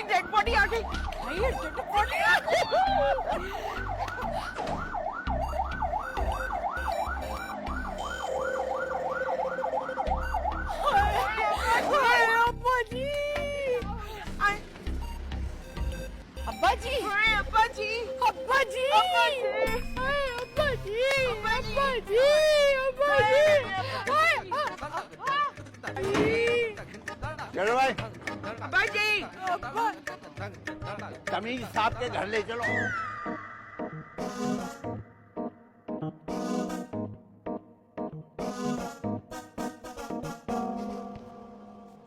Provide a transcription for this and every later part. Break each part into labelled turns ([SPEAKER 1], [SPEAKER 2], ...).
[SPEAKER 1] Dead body आ गई, भाई ये डेड बॉडी आ गई। अब्बा जी, अब्बा जी, अब्बा जी, अब्बा जी, अब्बा जी, अब्बा जी, अब्बा जी।
[SPEAKER 2] चलो भाई,
[SPEAKER 1] अब्बा जी,
[SPEAKER 2] तमीज साहब के घर ले चलो।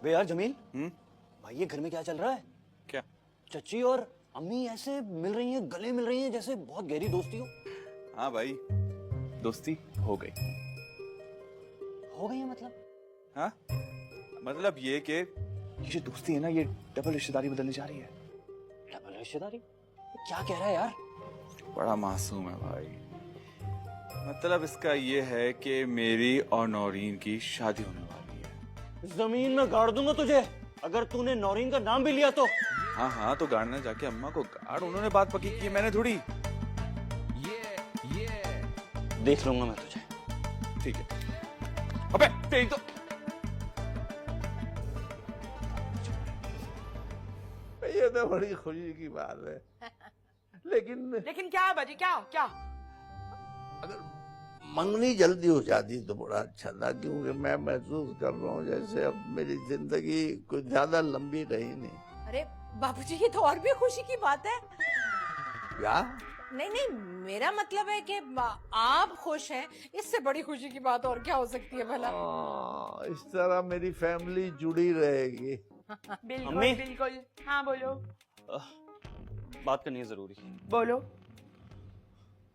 [SPEAKER 3] बे यार जमील, भाई ये घर में क्या चल रहा है?
[SPEAKER 4] क्या?
[SPEAKER 3] चची और अम्मी ऐसे मिल रही हैं, गले मिल रही हैं जैसे बहुत गहरी दोस्ती हो।
[SPEAKER 4] हाँ भाई, दोस्ती हो गई।
[SPEAKER 3] हो गई है मतलब?
[SPEAKER 4] हाँ, मतलब ये कि ये जो दोस्ती है ना, ये डबल रिश्तेदारी बदलने जा रही है।
[SPEAKER 3] डबल रिश्तेदारी? क्या कह रहा है यार?
[SPEAKER 4] बड़ा मासूम है भाई। मतलब इसका ये है कि मेरी और नौरीन की शादी होने वाली है।
[SPEAKER 3] जमीन में गाड़ दूंगा तुझे अगर तूने नौरीन का नाम भी लिया तो।
[SPEAKER 4] हाँ हाँ, तो गाड़ना जाके अम्मा को गाड़, उन्होंने बात पक्की की, मैंने थोड़ी।
[SPEAKER 3] देख लूंगा मैं तुझे।
[SPEAKER 4] ठीक है। अबे तेरी तो
[SPEAKER 2] ये तो बड़ी खुशी की बात है,
[SPEAKER 1] लेकिन क्या बाजी, क्या क्या?
[SPEAKER 2] अगर मंगनी जल्दी हो जाती तो बड़ा अच्छा था, क्योंकि मैं महसूस कर रहा हूँ जैसे अब मेरी जिंदगी कुछ ज्यादा लंबी रही नहीं।
[SPEAKER 1] अरे बाबूजी, ये तो और भी खुशी की बात है।
[SPEAKER 2] क्या?
[SPEAKER 1] नहीं नहीं, मेरा मतलब है कि आप खुश हैं, इससे बड़ी खुशी की बात और क्या हो सकती है भला?
[SPEAKER 2] इस तरह मेरी फैमिली जुड़ी रहेगी।
[SPEAKER 1] बिल्कुल
[SPEAKER 3] अम्मी?
[SPEAKER 1] बिल्कुल। हाँ बोलो
[SPEAKER 3] बात करनी है जरूरी।
[SPEAKER 1] बोलो।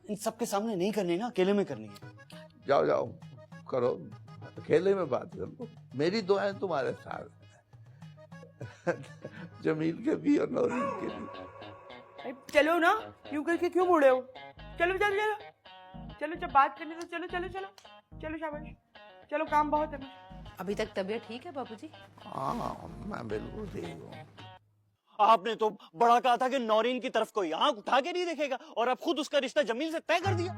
[SPEAKER 3] इन सबके सामने नहीं करनी ना, अकेले में करनी है।
[SPEAKER 2] जाओ जाओ करो, अकेले में बात कर लो, मेरी दुआएं तुम्हारे साथ हैं। जमील के भी और नौरीन के भी।
[SPEAKER 1] चलो ना, यूं करके क्यों मुड़े हो? चलो चलो चलो चलो, जब बात करनी तो चलो चलो चलो चलो, शाबाश, चलो काम बहुत है। अभी तक तबीयत ठीक है बाबूजी?
[SPEAKER 2] हाँ, मैं बिल्कुल ठीक हूँ।
[SPEAKER 3] आपने तो बड़ा कहा था कि नौरीन की तरफ कोई आंख उठा के नहीं देखेगा, और अब खुद उसका रिश्ता जमील से तय कर दिया।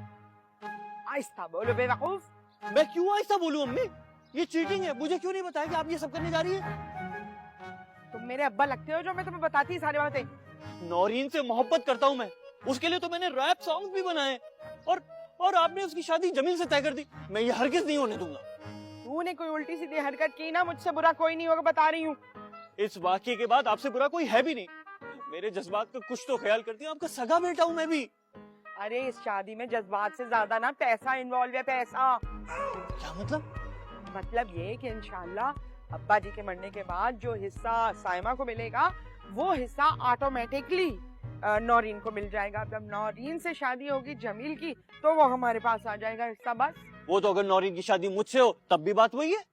[SPEAKER 1] आहिस्ता बोलो बेवकूफ।
[SPEAKER 3] मैं क्यों आहिस्ता बोलूं अम्मी? ये चीटिंग है। मुझे क्यों नहीं बताया कि आप ये सब करने जा रही है?
[SPEAKER 1] तुम मेरे अब्बा लगते हो जो मैं तुम्हें बताती ही सारी बातें।
[SPEAKER 3] नौरीन से मोहब्बत करता हूं मैं, उसके लिए तो मैंने रैप सॉन्ग भी बनाए, और आपने उसकी शादी जमील से तय कर दी। मैं ये हरगिज नहीं होने दूंगा।
[SPEAKER 1] तूने कोई उल्टी सीधी हरकत की ना, मुझसे बुरा कोई नहीं होगा, बता रही हूँ।
[SPEAKER 3] इस वाकये के बाद आपसे बुरा कोई है भी नहीं। मेरे जज्बात का कुछ तो ख्याल करती हूँ, आपका सगा बेटा हूँ मैं भी।
[SPEAKER 1] अरे इस शादी में जज्बात से ज्यादा ना पैसा इन्वॉल्व है, पैसा।
[SPEAKER 3] क्या मतलब?
[SPEAKER 1] मतलब ये कि इंशाल्लाह अब्बा जी के मरने के बाद जो हिस्सा साइमा को मिलेगा, वो हिस्सा ऑटोमेटिकली नौरीन को मिल जाएगा। जब नौरीन से शादी होगी जमील की, तो वो हमारे पास आ जाएगा हिस्सा, बस।
[SPEAKER 3] वो तो अगर नौरीन की शादी मुझसे हो तब भी बात वही है।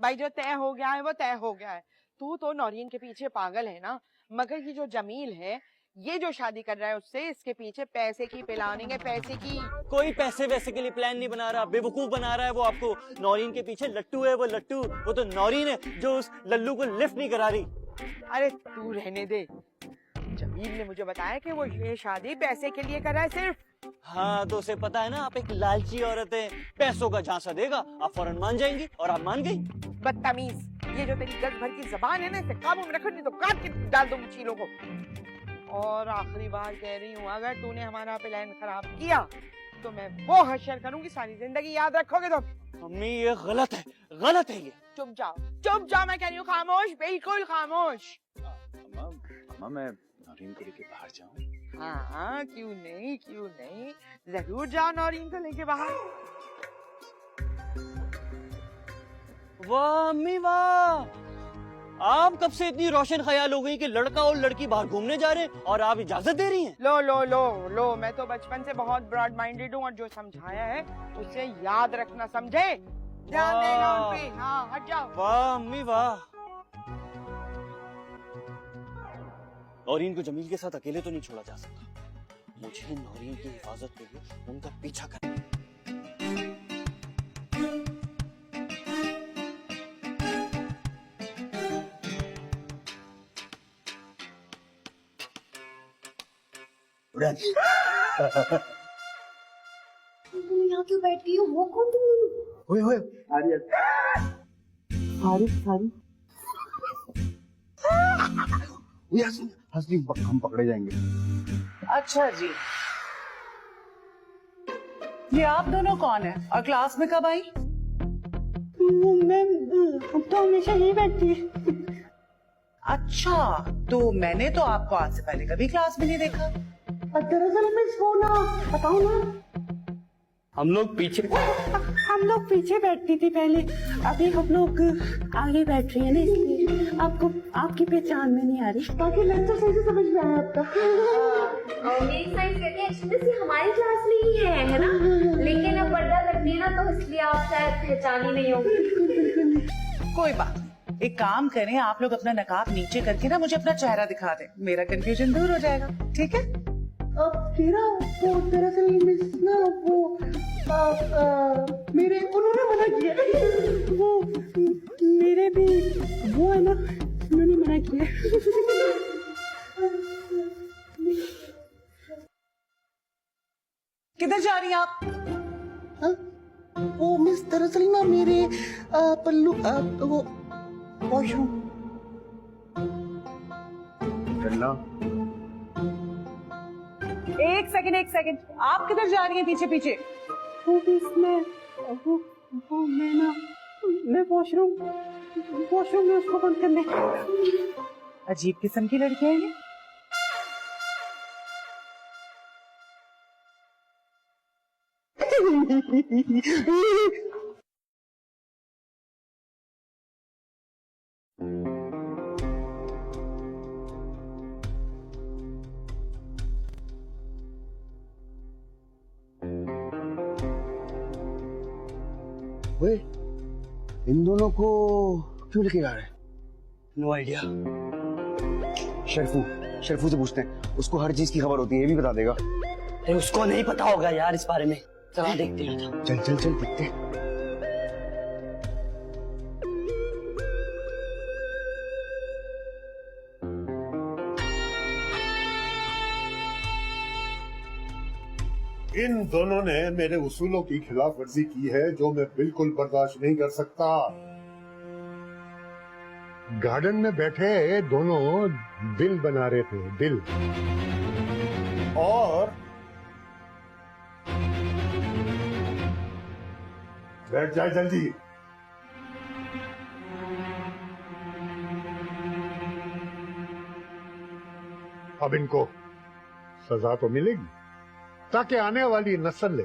[SPEAKER 1] भाई जो तय हो गया है वो तय हो गया है। तू तो नौरीन के पीछे पागल है ना, मगर ये जो जमील है, ये जो शादी कर रहा है उससे, इसके पीछे पैसे की प्लानिंग है, पैसे की।
[SPEAKER 3] कोई पैसे वैसे के लिए प्लान नहीं बना रहा, बेवकूफ बना रहा है वो आपको। नौरीन के पीछे लट्टू है वो, लट्टू। वो तो नौरीन है जो उस लल्लू को लिफ्ट नहीं करा रही।
[SPEAKER 1] अरे तू रहने दे। जमील ने मुझे बताया कि वो ये शादी पैसे के लिए कर रहा है सिर्फ।
[SPEAKER 3] हाँ, तो उसे पता है ना आप एक लालची औरत है, पैसों का झांसा देगा, आप फौरन मान जाएंगी, और आप मान गई।
[SPEAKER 1] बदतमीज, ये जो तेरी गज भर की जबान है ना, इसे काबू में रखो, नहीं तो काट के डाल दूंगी चीलों को। और आखिरी बार कह रही हूँ, अगर तूने हमारा प्लान खराब किया तो मैं वो हश्र करूंगी, सारी जिंदगी याद रखोगे तुम।
[SPEAKER 3] मम्मी ये गलत है, गलत है ये।
[SPEAKER 1] चुप जाओ, चुप जाओ, मैं कह रही हूँ, खामोश, बिल्कुल खामोश।
[SPEAKER 4] अम्मा मैं नौरीन को लेके बाहर जाऊं?
[SPEAKER 1] हाँ, क्यों नहीं, क्यों नहीं, जरूर जाओ नौरीन को लेके बाहर।
[SPEAKER 3] वाह अम्मी वाह, आप कब से इतनी रोशन ख्याल हो गई कि लड़का और लड़की बाहर घूमने जा रहे हैं और आप इजाजत दे रही हैं?
[SPEAKER 1] लो लो लो लो, मैं तो बचपन से बहुत ब्रॉड माइंडेड हूँ, और जो समझाया है उसे याद रखना, समझे? ध्यान देना उन पे। हाँ, हट जाओ।
[SPEAKER 3] वाह अम्मी वाह। नौरीन को जमील के साथ अकेले तो नहीं छोड़ा जा सकता। मुझे नौरीन की हिफाजत के लिए उनका पीछा करना।
[SPEAKER 5] तुम यहाँ क्यों बैठ गई हो? वो कौन तुम?
[SPEAKER 6] ओए हंसनी हम पकड़े जाएंगे।
[SPEAKER 7] अच्छा जी, ये आप दोनों कौन है और क्लास में कब आई?
[SPEAKER 5] मैम तो हमेशा यही बैठती है।
[SPEAKER 7] अच्छा, तो मैंने तो आपको आज से पहले कभी क्लास में नहीं देखा।
[SPEAKER 5] दरअसल मिस वो ना, बताओ ना,
[SPEAKER 3] हम लोग पीछे
[SPEAKER 5] बैठती थी पहले, अभी हम लोग आगे बैठ रही है ना, इसलिए आपको आपकी पहचान में नहीं आ रही। बाकी लेक्चर सही से समझ में आया आपका।
[SPEAKER 8] मेरी साइंस करके एक्चुअली हमारी क्लास में ही है ना, लेकिन अब पर्दा करती है ना, तो इसलिए आप शायद पहचान ही नहीं होगी।
[SPEAKER 7] कोई बात नहीं, एक काम करें, आप लोग अपना नकाब नीचे करके ना मुझे अपना चेहरा दिखा दें, मेरा कंफ्यूजन दूर हो जाएगा। ठीक है?
[SPEAKER 5] तेरा वो दरअसल मिस ना वो मेरे उन्होंने मना किया, वो मेरे भी वो है ना, उन्होंने मना किया।
[SPEAKER 7] किधर जा रही हैं आप?
[SPEAKER 5] वो मिस दरअसल ना मेरे पल्लू वो वॉशरूम।
[SPEAKER 6] चलना।
[SPEAKER 7] एक सेकंड, आप किधर जा रही हैं पीछे पीछे?
[SPEAKER 5] वो मिस वो मैं वॉशरूम में उसको बंद करने।
[SPEAKER 7] अजीब किस्म की लड़कियां हैं ये।
[SPEAKER 6] ओए, इन दोनों को क्यों लेके जा रहे हैं?
[SPEAKER 3] No idea.
[SPEAKER 6] शर्फू से पूछते हैं, उसको हर चीज की खबर होती है, ये भी बता देगा।
[SPEAKER 3] अरे उसको नहीं पता होगा यार इस बारे में। चलो देखते हैं।
[SPEAKER 6] चल देखते हैं।
[SPEAKER 9] इन दोनों ने मेरे उसूलों की खिलाफ वर्जी की है, जो मैं बिल्कुल बर्दाश्त नहीं कर सकता। गार्डन में बैठे दोनों दिल बना रहे थे, दिल, और बैठ जाए जल्दी। अब इनको सजा तो मिलेगी, ताकि आने वाली नस्ल ले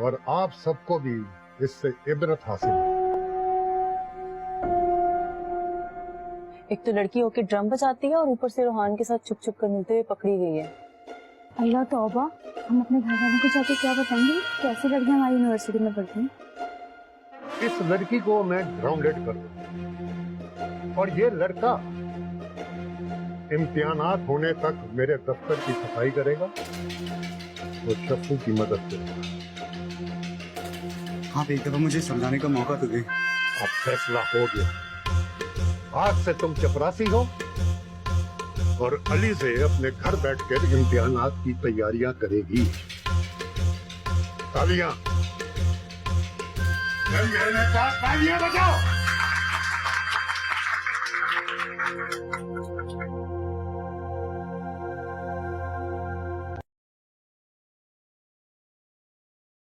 [SPEAKER 9] और आप सबको भी इससे इबरत हासिल हो।
[SPEAKER 10] एक तो लड़की होके ड्रम बजाती है और ऊपर से रोहान के साथ छुप कर मिलते हुए पकड़ी गई है।
[SPEAKER 8] अल्लाह तौबा, हम अपने घर वालों को जाके क्या बताएंगे? कैसी लड़कियां हमारी यूनिवर्सिटी में पढ़ती हैं?
[SPEAKER 9] इस लड़की को मैं ग्राउंडेड कर दूं और ये लड़का इम्तिहानात होने तक मेरे दफ्तर की सफाई करेगा और शफ्फू की मदद करेगा।
[SPEAKER 6] आप एक दफा मुझे समझाने का मौका तो दें।
[SPEAKER 9] अब फैसला हो गया, आज से तुम चपरासी हो और अली से अपने घर बैठकर इम्तिहानात की तैयारियां करेगी। तालियां तालियां बजाओ।